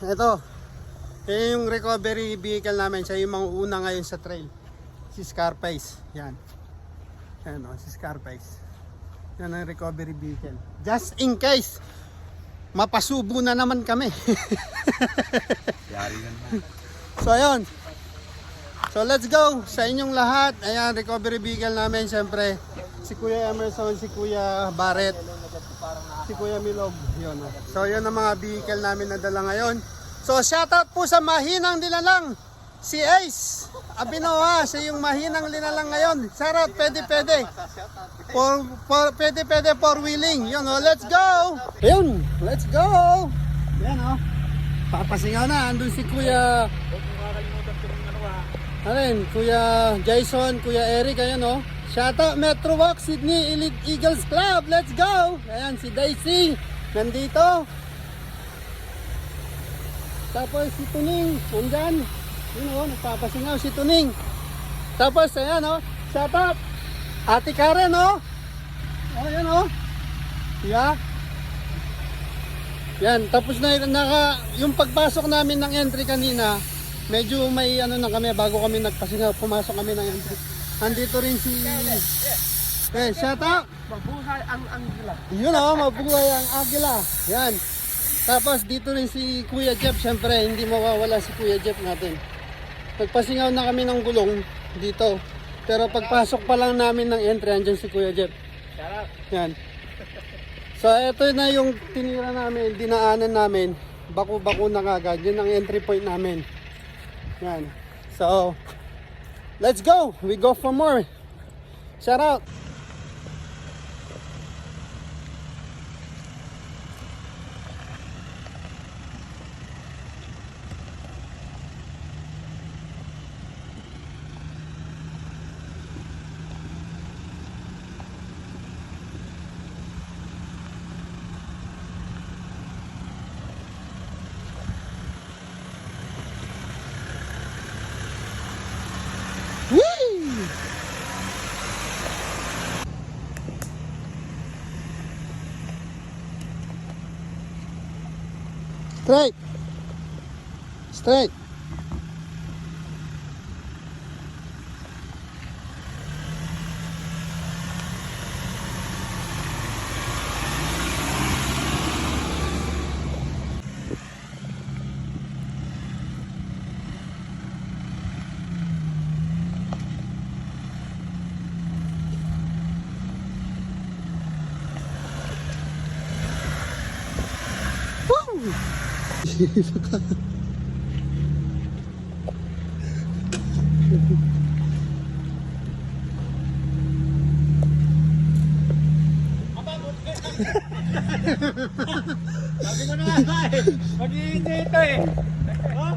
ito. Yan yung recovery vehicle namin. Siya yung mga una ngayon sa trail. Si Scarface. Yan. Yan o, si Scarface. Yan ang recovery vehicle. Just in case, mapasubo na naman kami. Yari na naman. So ayun. So let's go sa inyong lahat. Ayan, recovery vehicle namin. Siyempre, si Kuya Emerson, si Kuya Barrett, si Kuya Milog. Yun. So yun ang mga vehicle namin na dala ngayon. So shoutout po sa mahinang dinalang. Si Ace Abinoa, siya yung mahinang dinalang ngayon. Shoutout, pwede. Pwede for wheeling. Yun o, let's go. Yun, let's go. Yan o. Papasingaw na. Andun si Kuya Kuya Jason, Kuya Eric, ayan o. Shoutout Metro Walk, Sydney Elite Eagles Club. Let's go. Ayan si Daisy, nandito. Tapos si Tuning, nandyan. Yun o, nagpapasingaw si Tuning. Tapos ayan o, shoutout Ate Karen o. Ayan o. Yeah. Yan, tapos na yung pagpasok namin ng entry kanina, medyo may ano na kami bago kami nagpasingaw, pumasok kami ng entry. Andito rin si shoutout. Mabuhay ang Agila. Yun o, mabuhay ang Agila. Yan. Tapos dito rin si Kuya Jeff, syempre hindi mawawala si Kuya Jeff natin. Pagpasingaw na kami ng gulong dito. Pero pagpasok pa lang namin ng entry, andyan si Kuya Jeff. Yan. So ito na yung tinira namin, dinaanan namin. Baku-baku na kagad. Yun ang entry point namin. Yan. So, let's go. We go for more. Shout out. Straight. Straight. Woo! Sabi ko na nga eh, mag-iinti ito eh. Oh?